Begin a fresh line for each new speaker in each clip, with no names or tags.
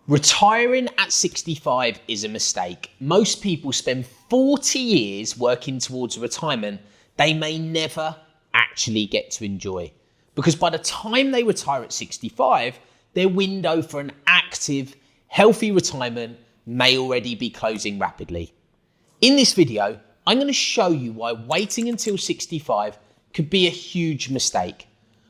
Retiring at 65 is a mistake. Most people spend 40 years working towards a retirement they may never actually get to enjoy. Because by the time they retire at 65, their window for an active, healthy retirement may already be closing rapidly. In this video, I'm going to show you why waiting until 65 could be a huge mistake.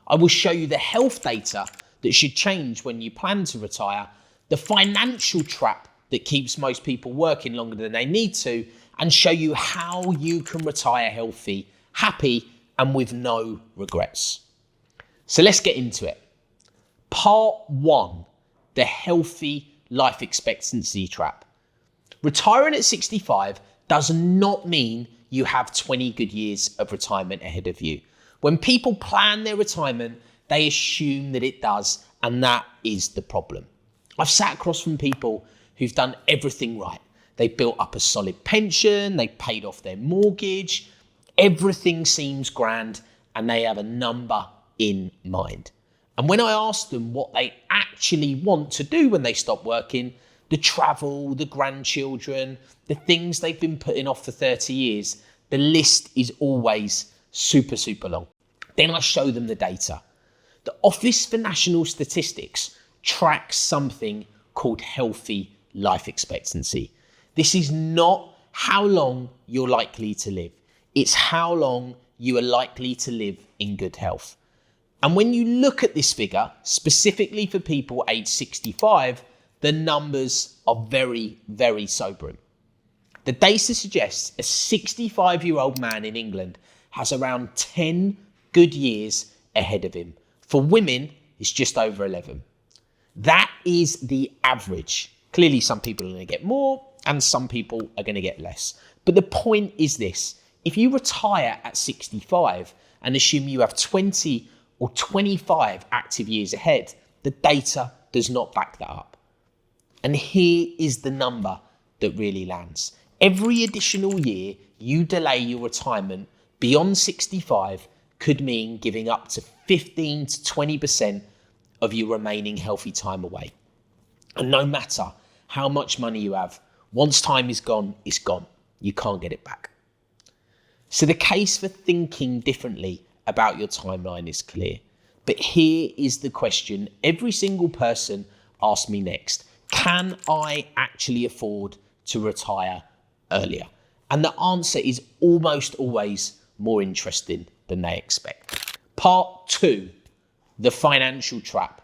I will show you the health data that should change when you plan to retire, the financial trap that keeps most people working longer than they need to, and show you how you can retire healthy, happy, and with no regrets. So let's get into it. Part 1, the healthy life expectancy trap. Retiring at 65 does not mean you have 20 good years of retirement ahead of you. When people plan their retirement, they assume that it does, and that is the problem. I've sat across from people who've done everything right. They built up a solid pension, they paid off their mortgage, everything seems grand, and they have a number in mind. And when I ask them what they actually want to do when they stop working, the travel, the grandchildren, the things they've been putting off for 30 years, the list is always super, super long. Then I show them the data. The Office for National Statistics tracks something called healthy life expectancy. This is not how long you're likely to live. It's how long you are likely to live in good health. And when you look at this figure, specifically for people aged 65, the numbers are very, very sobering. The data suggests a 65-year-old man in England has around 10 good years ahead of him. For women, it's just over 11. That is the average. Clearly, some people are going to get more and some people are going to get less. But the point is this: if you retire at 65 and assume you have 20 or 25 active years ahead, the data does not back that up. And here is the number that really lands. Every additional year you delay your retirement beyond 65 could mean giving up to 15 to 20% of your remaining healthy time away. And no matter how much money you have, once time is gone, it's gone. You can't get it back. So the case for thinking differently about your timeline is clear. But here is the question every single person asks me next: can I actually afford to retire earlier? And the answer is almost always more interesting than they expect. Part 2, the financial trap.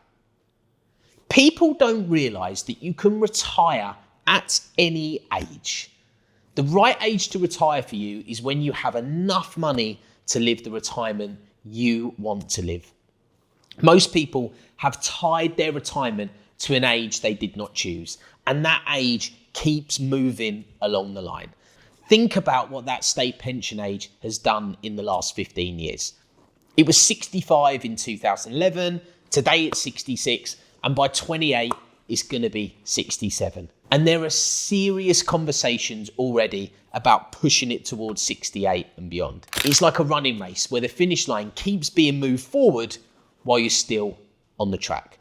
People don't realise that you can retire at any age. The right age to retire for you is when you have enough money to live the retirement you want to live. Most people have tied their retirement to an age they did not choose, and that age keeps moving along the line. Think about what that state pension age has done in the last 15 years. It was 65 in 2011, today it's 66, and by 28 it's going to be 67. And there are serious conversations already about pushing it towards 68 and beyond. It's like a running race where the finish line keeps being moved forward while you're still on the track.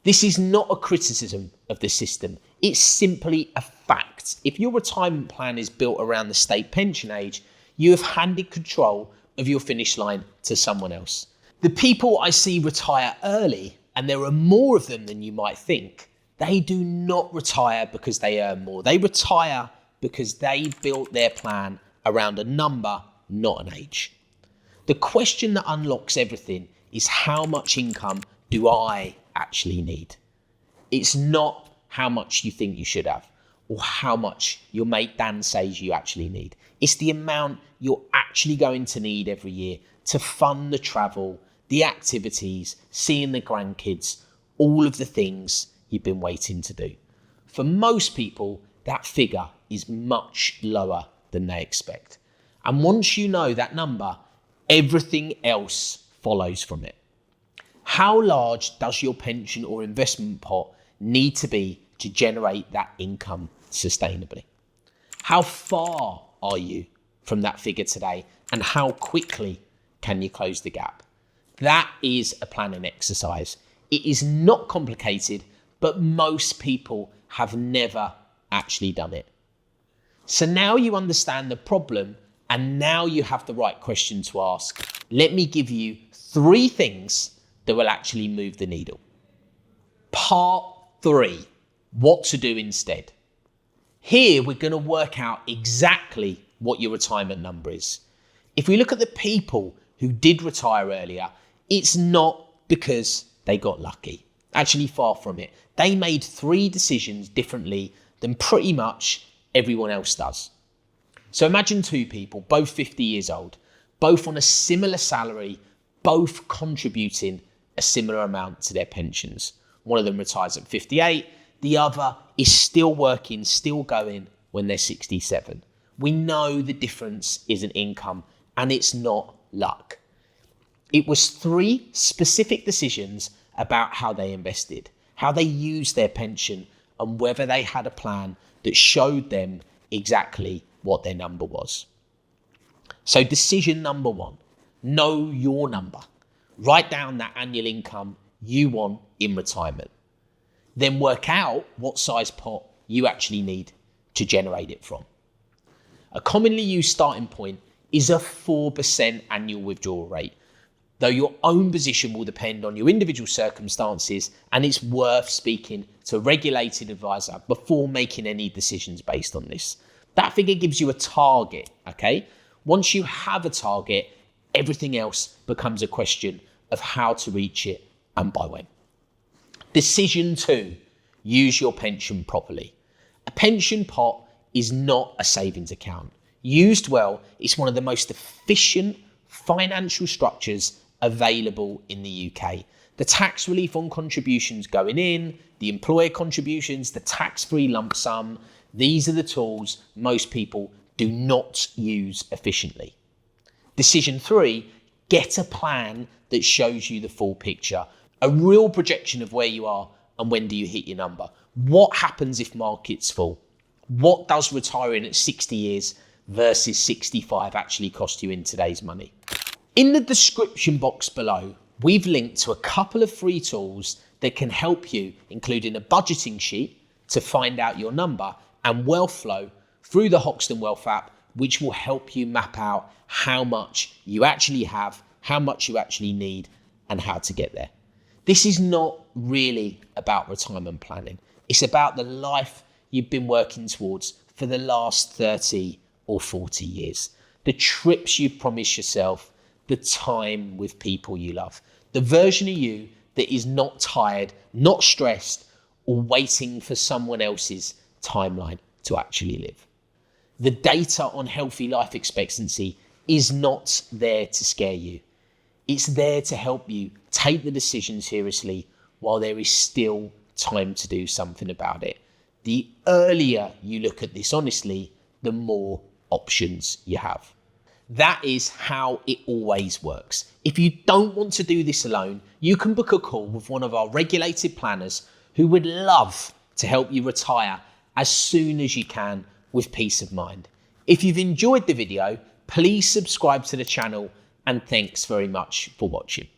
This is not a criticism of the system. It's simply a fact. If your retirement plan is built around the state pension age, you have handed control of your finish line to someone else. The people I see retire early, and there are more of them than you might think, they do not retire because they earn more. They retire because they built their plan around a number, not an age. The question that unlocks everything is how much income do I actually need? It's not how much you think you should have or how much your mate Dan says you actually need. It's the amount you're actually going to need every year to fund the travel, the activities, seeing the grandkids, all of the things you've been waiting to do. For most people, that figure is much lower than they expect. And once you know that number, everything else follows from it. How large does your pension or investment pot need to be to generate that income sustainably? How far are you from that figure today, and how quickly can you close the gap? That is a planning exercise. It is not complicated, but most people have never actually done it. So now you understand the problem and now you have the right question to ask. Let me give you 3 things that will actually move the needle. Part 3, what to do instead. Here we're going to work out exactly what your retirement number is. If we look at the people who did retire earlier, it's not because they got lucky. Actually, far from it. They made 3 decisions differently than pretty much everyone else does. So imagine 2 people, both 50 years old, both on a similar salary, both contributing a similar amount to their pensions. One of them retires at 58, the other is still working, still going when they're 67. We know the difference isn't income and it's not luck. It was 3 specific decisions about how they invested, how they used their pension, and whether they had a plan that showed them exactly what their number was. So decision number 1, know your number. Write down that annual income you want in retirement. Then work out what size pot you actually need to generate it from. A commonly used starting point is a 4% annual withdrawal rate, though your own position will depend on your individual circumstances, and it's worth speaking to a regulated advisor before making any decisions based on this. That figure gives you a target, okay? Once you have a target, everything else becomes a question of how to reach it and by when. Decision 2, use your pension properly. A pension pot is not a savings account. Used well, it's one of the most efficient financial structures available in the UK. The tax relief on contributions going in, the employer contributions, the tax-free lump sum, these are the tools most people do not use efficiently. Decision 3, get a plan that shows you the full picture, a real projection of where you are and when do you hit your number. What happens if markets fall? What does retiring at 60 years versus 65 actually cost you in today's money? In the description box below, we've linked to a couple of free tools that can help you, including a budgeting sheet to find out your number and wealth flow through the Hoxton Wealth app, which will help you map out how much you actually have, how much you actually need, and how to get there. This is not really about retirement planning. It's about the life you've been working towards for the last 30 or 40 years. The trips you've promised yourself, the time with people you love. The version of you that is not tired, not stressed, or waiting for someone else's timeline to actually live. The data on healthy life expectancy is not there to scare you. It's there to help you take the decision seriously while there is still time to do something about it. The earlier you look at this honestly, the more options you have. That is how it always works. If you don't want to do this alone, you can book a call with one of our regulated planners who would love to help you retire as soon as you can with peace of mind. If you've enjoyed the video, please subscribe to the channel and thanks very much for watching.